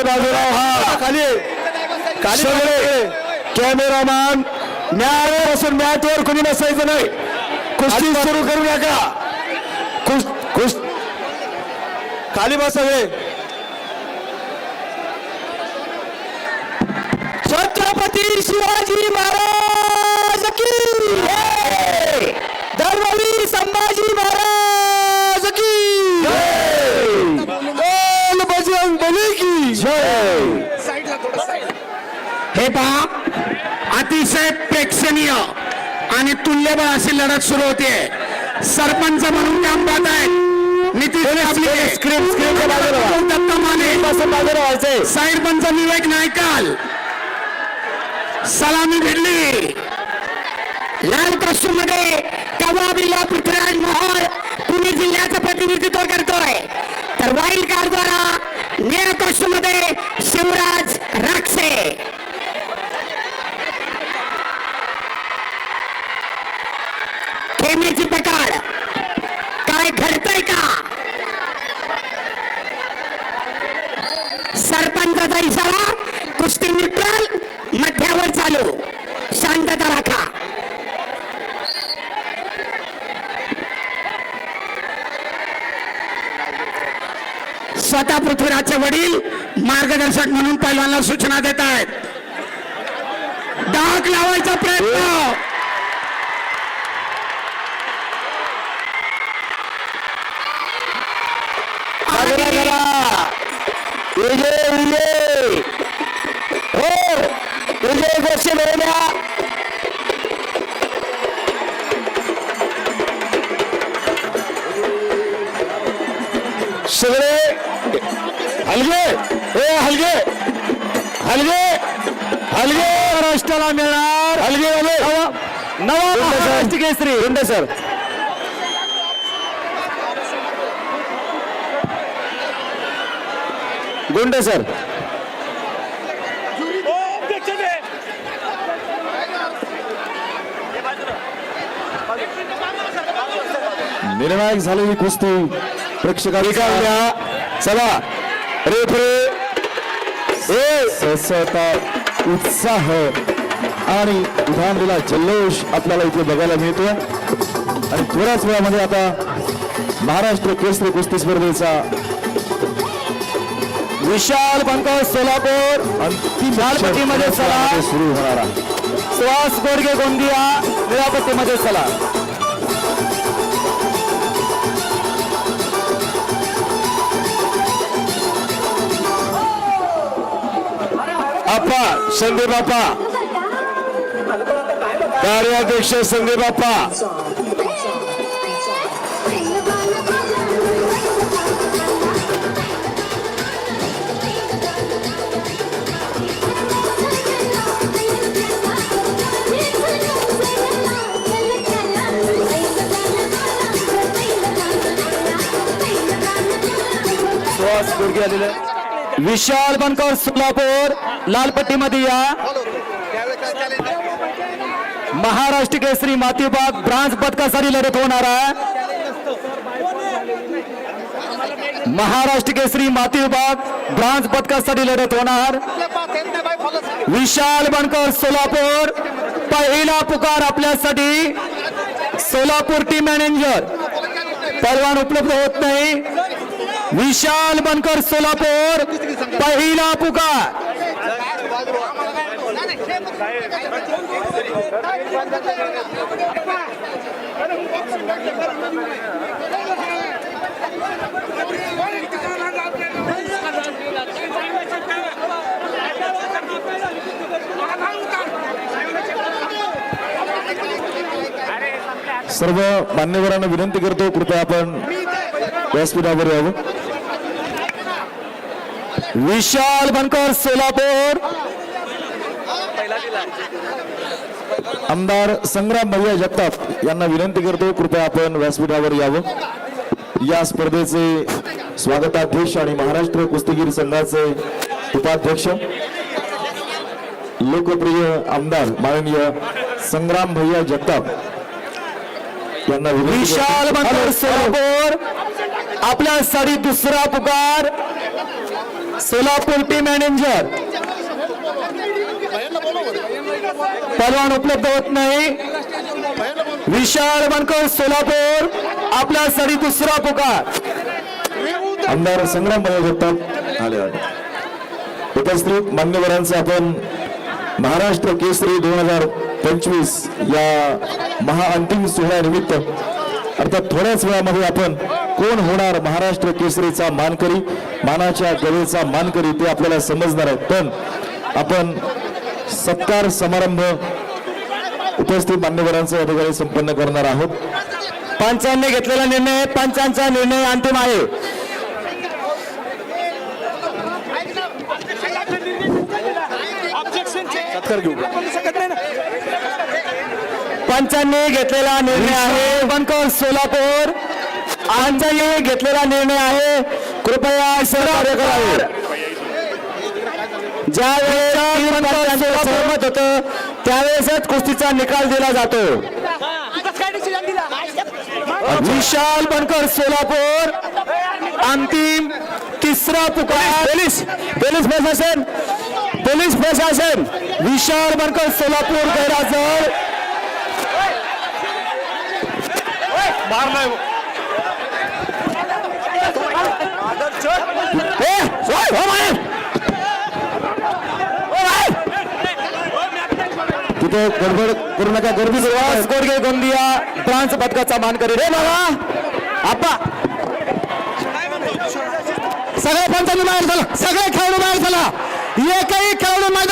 बाजीराव हा खाली सगळे कॅमेरामॅन मॅट बसून मॅटवर कोणी बसायचं नाही. कुस्ती सुरू करू नका. खाली बसावे. छत्रपती शिवाजी महाराज की जय. धर्मवीर संभाजी महाराज की जय. बोल बजरंग बली की जय. हे पहा, अतिशय प्रेक्षणीय आणि तुल्यबळ अशी लढत सुरू होते. सरपंच म्हणून काम पाहत आहेत नितीश सरपंच विवेक नायकाल. सलामी भिडली. लाल कॉस्ट्यूम मध्ये कवाबीला पृथ्वीराज मोहोळ पुणे जिल्ह्याचं प्रतिनिधित्व करतोय. तर वाईल्ड कार्ड द्वारा निळ्या कॉस्ट्यूम मध्ये शिवराज राक्षे. खेळण्याची प्रकार काय घडतंय का? सरपंचाचा इशारा. कुस्ती न्यूट्रल. मध्यावर चालू. शांतता राखा. स्वतः पृथ्वीराजचे वडील मार्गदर्शक म्हणून पैलवानाला सूचना देत आहेत. डाग लावायचा प्रयत्न. विजय गोष्टी मिळवल्या. सगळे हलगे हलगे हलगे हलगे महाराष्ट्राला मिळणार. हलगे नवा महाराष्ट्र केसरी. गुंडे सर. गुंडे सर. निर्णायक झालेली कुस्ती प्रेक्षकांना चला. रेफरी स्वच्छता, उत्साह आणि उधाण दिला जल्लोष आपल्याला इथे बघायला मिळतो. आणि थोड्याच वेळामध्ये आता महाराष्ट्र केसरी कुस्ती स्पर्धेचा विशाल बनकर सोलापूर अंतिम लालपट्टीमध्ये चला सुरू होणारा. सुहास गोडगे गोंदिया निळापट्टीमध्ये चला. आप्पा संदीप आप्पा, कार्याध्यक्ष संदीप आप्पा. सुहास गोडगे आलेले. विशाल बनकर सोलापूर लालपट्टीमध्ये या. महाराष्ट्र केसरी माती विभाग ब्रांच पदकासाठी लढत होणार आहे. महाराष्ट्र केसरी माती विभाग ब्रांच पदकासाठी लढत होणार. विशाल बनकर सोलापूर. पहिला पुकार आपल्यासाठी. सोलापूर टीम मॅनेजर पैलवान उपलब्ध होत नाही. विशाल बनकर सोलापूर पहिला पुकार. सर्व मान्यवरांना विनंती करतो, कृपया आपण व्यासपीठावर यावं. विशाल बनकर सोलापूर. आमदार संग्राम भैया जगताप यांना विनंती करतो, कृपया आपण व्यासपीठावर यावं. या स्पर्धेचे स्वागताध्यक्ष आणि महाराष्ट्र कुस्तीगीर संघाचे उपाध्यक्ष लोकप्रिय आमदार माननीय संग्राम भैया जगताप यांना विशाल बनकर सोलापूर आपल्यासाठी दुसरा पुकार. सोलापूर टीम मॅनेजर पहलवान उपलब्ध होत नाही. विशाल बनकर सोलापूर आपल्यासाठी दुसरा पुकार. आमदार संग्राम जगताप आले. उपस्थित मान्यवरांचं आपण महाराष्ट्र केसरी 2025 या महाअंतिम सोहळ्यानिमित्त अर्थात थोड्याच वेळामध्ये आपण कोण होणार महाराष्ट्र केसरीचा मानकरी, मानाच्या गवेचा मानकरी ते आपल्याला समजणार आहे. पण आपण सत्कार समारंभ उपस्थित मान्यवरांचा या ठिकाणी संपन्न करणार आहोत. पंचांनी घेतलेला निर्णय, पंचांचा निर्णय अंतिम आहे. पंचांनी घेतलेला निर्णय आहे बनकर सोलापूर. आंजाने घेतलेला निर्णय आहे. कृपया सहकार्य करावे. ज्या वेळेला सहमत होतं त्यावेळेसच कुस्तीचा निकाल दिला जातो. विशाल बनकर सोलापूर अंतिम तिसरा पुकार. पोलीस प्रशासन विशाल बनकर सोलापूर गैरहजर. तिथे गडबड करू नका. गर्दी गोडगे गोंदिया ब्रॉन्झ पदकाचा मानकरी. रे बाबा आप्पा सगळे पंचांनी बाहेर झाला. सगळे खेळाडू बाहेर झाला. एकही खेळाडू